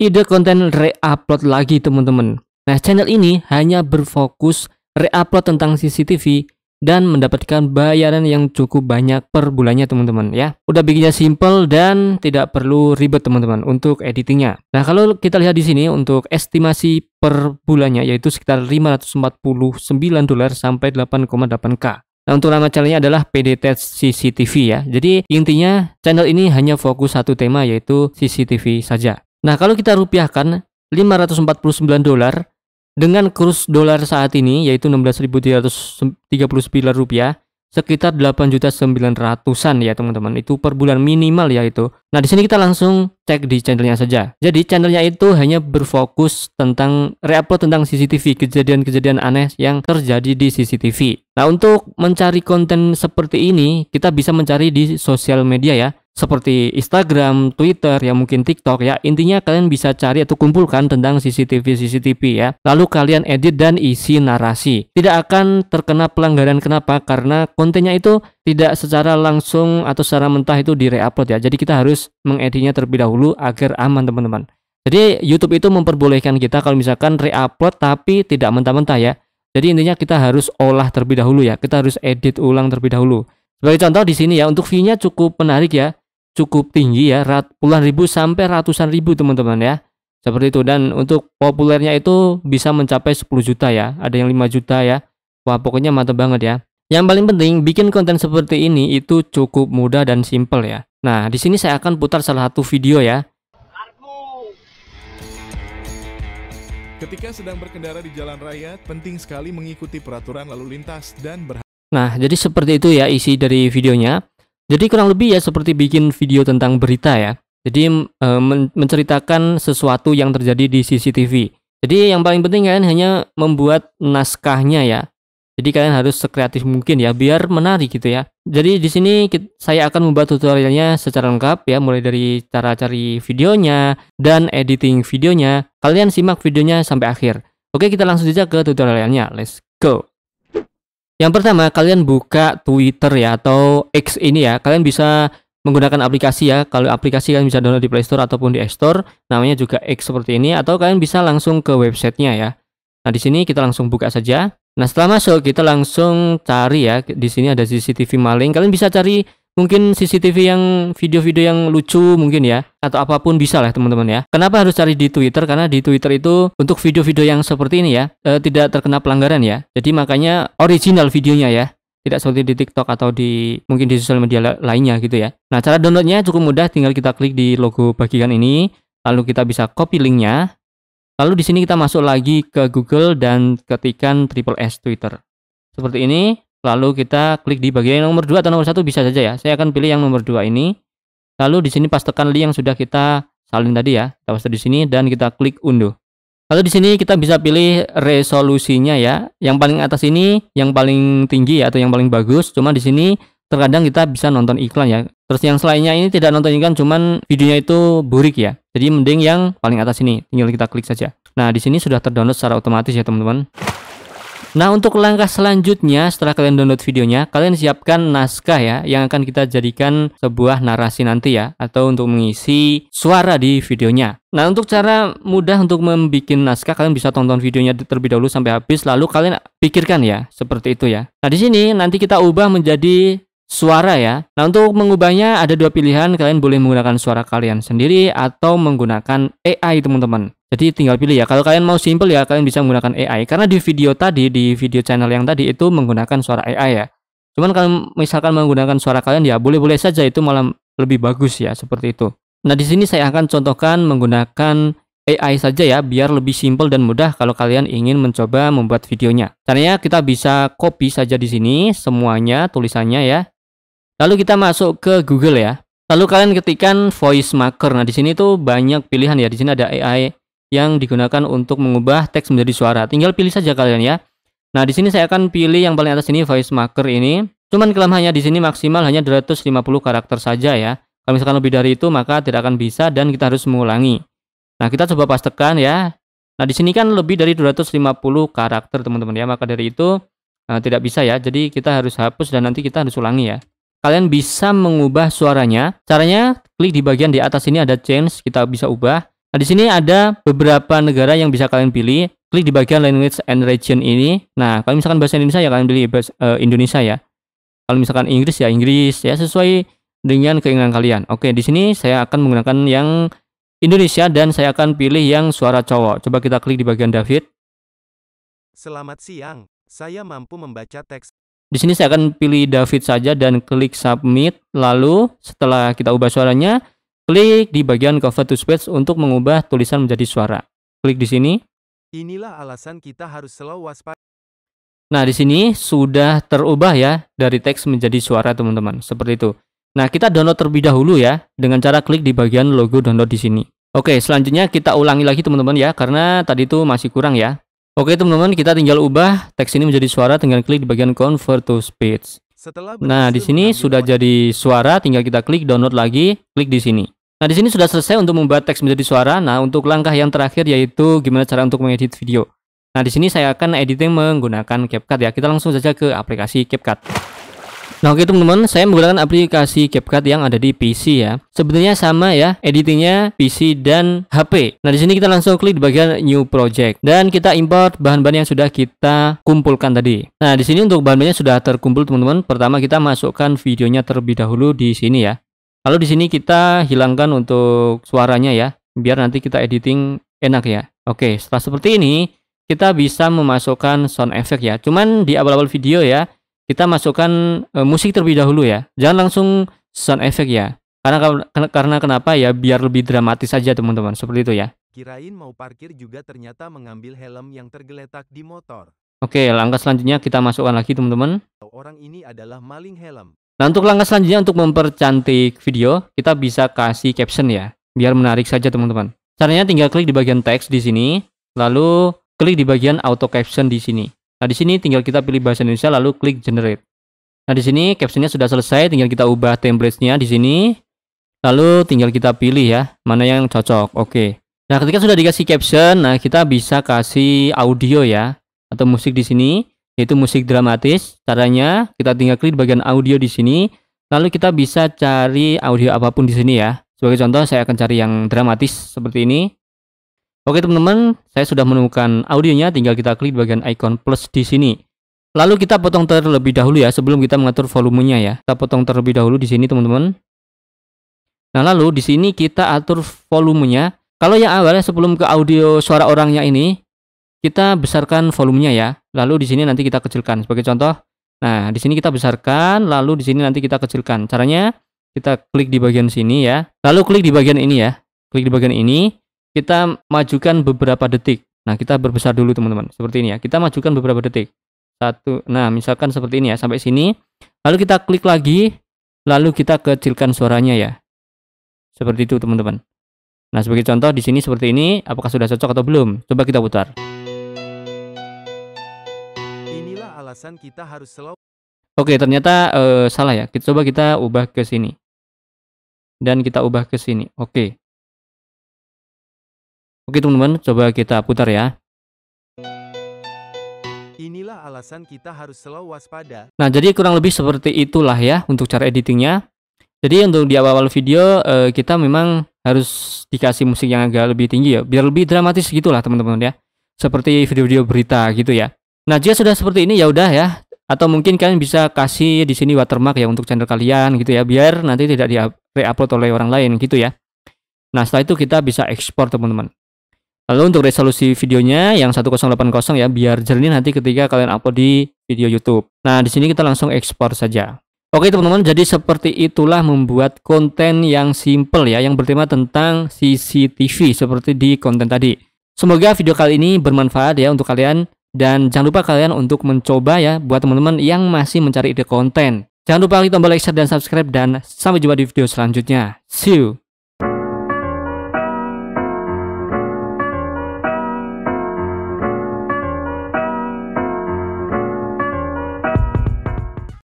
ide konten re-upload lagi teman-teman. Nah, channel ini hanya berfokus re-upload tentang CCTV dan mendapatkan bayaran yang cukup banyak per bulannya teman-teman ya. Udah bikinnya simple dan tidak perlu ribet teman-teman untuk editingnya. Nah, kalau kita lihat di sini untuk estimasi per bulannya yaitu sekitar $549 sampai 8,8K. Nah, untuk nama channelnya adalah PDT CCTV ya. Jadi intinya channel ini hanya fokus satu tema yaitu CCTV saja. Nah, kalau kita rupiahkan $549 dengan kurs dolar saat ini yaitu 16.339 rupiah, sekitar 8.900.000-an ya teman-teman. Itu per bulan minimal ya itu. Nah, di sini kita langsung cek di channelnya saja. Jadi channelnya itu hanya berfokus tentang reupload tentang CCTV, kejadian-kejadian aneh yang terjadi di CCTV. Nah, untuk mencari konten seperti ini, kita bisa mencari di sosial media ya, seperti Instagram, Twitter, ya mungkin TikTok ya. Intinya kalian bisa cari atau kumpulkan tentang CCTV ya. Lalu kalian edit dan isi narasi. Tidak akan terkena pelanggaran. Kenapa? Karena kontennya itu tidak secara langsung atau secara mentah itu di-reupload ya. Jadi kita harus mengeditnya terlebih dahulu agar aman teman-teman. Jadi YouTube itu memperbolehkan kita kalau misalkan re-upload tapi tidak mentah-mentah ya. Jadi intinya kita harus olah terlebih dahulu ya. Kita harus edit ulang terlebih dahulu. Sebagai contoh di sini ya, untuk view-nya cukup menarik ya. Cukup tinggi ya, puluhan ribu sampai ratusan ribu teman-teman ya. Seperti itu. Dan untuk populernya itu bisa mencapai 10 juta ya. Ada yang 5 juta ya. Wah, pokoknya mantap banget ya. Yang paling penting, bikin konten seperti ini itu cukup mudah dan simple ya. Nah, di sini saya akan putar salah satu video ya. Ketika sedang berkendara di jalan raya, penting sekali mengikuti peraturan lalu lintas dan Nah, jadi seperti itu ya isi dari videonya. Jadi kurang lebih ya seperti bikin video tentang berita ya. Jadi menceritakan sesuatu yang terjadi di CCTV. Jadi yang paling penting kalian hanya membuat naskahnya ya. Jadi kalian harus sekreatif mungkin ya biar menarik gitu ya. Jadi di sini saya akan membuat tutorialnya secara lengkap ya, mulai dari cara cari videonya dan editing videonya. Kalian simak videonya sampai akhir. Oke, kita langsung saja ke tutorialnya. Let's go. Yang pertama, kalian buka Twitter ya atau X ini ya. Kalian bisa menggunakan aplikasi ya. Kalau aplikasi kalian bisa download di Play Store ataupun di App Store, namanya juga X seperti ini, atau kalian bisa langsung ke websitenya ya. Nah, di sini kita langsung buka saja. Nah, setelah masuk kita langsung cari ya. Di sini ada CCTV maling. Kalian bisa cari mungkin CCTV yang video-video yang lucu mungkin ya, atau apapun bisa lah teman-teman ya. Kenapa harus cari di Twitter? Karena di Twitter itu untuk video-video yang seperti ini ya, tidak terkena pelanggaran ya. Jadi makanya original videonya ya, tidak seperti di TikTok atau di mungkin di sosial media lainnya gitu ya. Nah, cara downloadnya cukup mudah, tinggal kita klik di logo bagian ini, lalu kita bisa copy linknya. Lalu di sini kita masuk lagi ke Google dan ketikkan SSS Twitter. Seperti ini. Lalu kita klik di bagian nomor 2 atau nomor 1 bisa saja ya. Saya akan pilih yang nomor 2 ini. Lalu di sini pastekan link yang sudah kita salin tadi ya. Kita paste di sini dan kita klik unduh. Lalu di sini kita bisa pilih resolusinya ya. Yang paling atas ini yang paling tinggi ya, atau yang paling bagus. Cuma di sini terkadang kita bisa nonton iklan ya. Terus yang selainnya ini tidak nonton iklan, cuman videonya itu burik ya. Jadi mending yang paling atas ini. Tinggal kita klik saja. Nah, di sini sudah terdownload secara otomatis ya teman-teman. Nah, untuk langkah selanjutnya setelah kalian download videonya, kalian siapkan naskah ya yang akan kita jadikan sebuah narasi nanti ya, atau untuk mengisi suara di videonya. Nah, untuk cara mudah untuk membuat naskah, kalian bisa tonton videonya terlebih dahulu sampai habis, lalu kalian pikirkan ya, seperti itu ya. Nah, di sini nanti kita ubah menjadi suara ya. Nah, untuk mengubahnya ada dua pilihan, kalian boleh menggunakan suara kalian sendiri atau menggunakan AI teman-teman. Jadi tinggal pilih ya. Kalau kalian mau simple ya, kalian bisa menggunakan AI. Karena di video tadi, di video channel yang tadi itu menggunakan suara AI ya. Cuman kalau misalkan menggunakan suara kalian ya boleh-boleh saja, itu malah lebih bagus ya, seperti itu. Nah, di sini saya akan contohkan menggunakan AI saja ya, biar lebih simple dan mudah kalau kalian ingin mencoba membuat videonya. Caranya kita bisa copy saja di sini semuanya tulisannya ya. Lalu kita masuk ke Google ya. Lalu kalian ketikkan voice maker. Nah, di sini tuh banyak pilihan ya. Di sini ada AI yang digunakan untuk mengubah teks menjadi suara. Tinggal pilih saja kalian ya. Nah, di sini saya akan pilih yang paling atas ini, voice maker ini. Cuman kelemahannya di sini maksimal hanya 250 karakter saja ya. Kalau misalkan lebih dari itu maka tidak akan bisa dan kita harus mengulangi. Nah, kita coba pastekan ya. Nah, di sini kan lebih dari 250 karakter teman-teman ya. Maka dari itu tidak bisa ya. Jadi kita harus hapus dan nanti kita harus ulangi ya. Kalian bisa mengubah suaranya. Caranya klik di bagian di atas ini ada change, kita bisa ubah. Nah, di sini ada beberapa negara yang bisa kalian pilih. Klik di bagian language and region ini. Nah, kalau misalkan bahasa Indonesia ya kalian pilih Indonesia ya. Kalau misalkan Inggris ya Inggris ya, sesuai dengan keinginan kalian. Oke, di sini saya akan menggunakan yang Indonesia dan saya akan pilih yang suara cowok. Coba kita klik di bagian David. Selamat siang, saya mampu membaca teks. Di sini saya akan pilih David saja dan klik submit. Lalu setelah kita ubah suaranya, klik di bagian cover to speech untuk mengubah tulisan menjadi suara. Klik di sini. Inilah alasan kita harus selalu waspada. Nah, di sini sudah terubah ya dari teks menjadi suara, teman-teman. Seperti itu. Nah, kita download terlebih dahulu ya dengan cara klik di bagian logo download di sini. Oke, selanjutnya kita ulangi lagi teman-teman ya, karena tadi itu masih kurang ya. Oke teman-teman, kita tinggal ubah teks ini menjadi suara dengan klik di bagian convert to speech. Nah, di sini sudah jadi suara, tinggal kita klik download lagi, klik di sini. Nah, di sini sudah selesai untuk membuat teks menjadi suara. Nah, untuk langkah yang terakhir yaitu gimana cara untuk mengedit video. Nah, di sini saya akan editing menggunakan CapCut ya. Kita langsung saja ke aplikasi CapCut. Nah, oke teman-teman, saya menggunakan aplikasi CapCut yang ada di PC ya. Sebenarnya sama ya, editingnya PC dan HP. Nah, di sini kita langsung klik di bagian New Project dan kita import bahan-bahan yang sudah kita kumpulkan tadi. Nah, di sini untuk bahan-bahannya sudah terkumpul teman-teman. Pertama kita masukkan videonya terlebih dahulu di sini ya. Lalu di sini kita hilangkan untuk suaranya ya, biar nanti kita editing enak ya. Oke, setelah seperti ini kita bisa memasukkan sound effect ya. Cuman di awal-awal video ya, kita masukkan musik terlebih dahulu ya. Jangan langsung sound effect ya. Karena kenapa ya? Biar lebih dramatis saja teman-teman. Seperti itu ya. Kirain mau parkir juga ternyata mengambil helm yang tergeletak di motor. Oke, langkah selanjutnya kita masukkan lagi teman-teman. Orang ini adalah maling helm. Nah, untuk langkah selanjutnya untuk mempercantik video, kita bisa kasih caption ya. Biar menarik saja teman-teman. Caranya tinggal klik di bagian teks di sini, lalu klik di bagian auto caption di sini. Nah, di sini tinggal kita pilih bahasa Indonesia lalu klik generate. Nah, di sini captionnya sudah selesai, tinggal kita ubah template-nya di sini. Lalu tinggal kita pilih ya, mana yang cocok. Oke. Nah, ketika sudah dikasih caption, nah kita bisa kasih audio ya atau musik di sini, yaitu musik dramatis. Caranya kita tinggal klik di bagian audio di sini, lalu kita bisa cari audio apapun di sini ya. Sebagai contoh, saya akan cari yang dramatis seperti ini. Oke teman-teman, saya sudah menemukan audionya, tinggal kita klik bagian icon plus di sini. Lalu kita potong terlebih dahulu ya, sebelum kita mengatur volumenya ya. Kita potong terlebih dahulu di sini teman-teman. Nah, lalu di sini kita atur volumenya. Kalau yang awalnya sebelum ke audio suara orangnya ini, kita besarkan volumenya ya. Lalu di sini nanti kita kecilkan. Sebagai contoh, nah di sini kita besarkan, lalu di sini nanti kita kecilkan. Caranya kita klik di bagian sini ya. Lalu klik di bagian ini ya. Klik di bagian ini. Kita majukan beberapa detik. Nah, kita berbesar dulu teman-teman. Seperti ini ya. Kita majukan beberapa detik. Nah, misalkan seperti ini ya, sampai sini. Lalu kita klik lagi, lalu kita kecilkan suaranya ya. Seperti itu teman-teman. Nah, sebagai contoh di sini seperti ini, apakah sudah cocok atau belum? Coba kita putar. Inilah alasan kita harus selalu. Oke, ternyata salah ya. Coba kita ubah ke sini. Dan kita ubah ke sini. Oke. Oke teman-teman, coba kita putar ya. Inilah alasan kita harus selalu waspada. Nah, jadi kurang lebih seperti itulah ya untuk cara editingnya. Jadi untuk di awal-awal video kita memang harus dikasih musik yang agak lebih tinggi ya, biar lebih dramatis gitulah teman-teman ya. Seperti video-video berita gitu ya. Nah, jika sudah seperti ini ya udah ya. Atau mungkin kalian bisa kasih di sini watermark ya untuk channel kalian gitu ya, biar nanti tidak di-upload oleh orang lain gitu ya. Nah, setelah itu kita bisa ekspor teman-teman. Lalu untuk resolusi videonya yang 1080 ya, biar jernih nanti ketika kalian upload di video YouTube. Nah, di sini kita langsung ekspor saja. Oke teman-teman, jadi seperti itulah membuat konten yang simple ya, yang bertema tentang CCTV seperti di konten tadi. Semoga video kali ini bermanfaat ya untuk kalian, dan jangan lupa kalian untuk mencoba ya buat teman-teman yang masih mencari ide konten. Jangan lupa klik tombol like, share, dan subscribe, dan sampai jumpa di video selanjutnya. See you!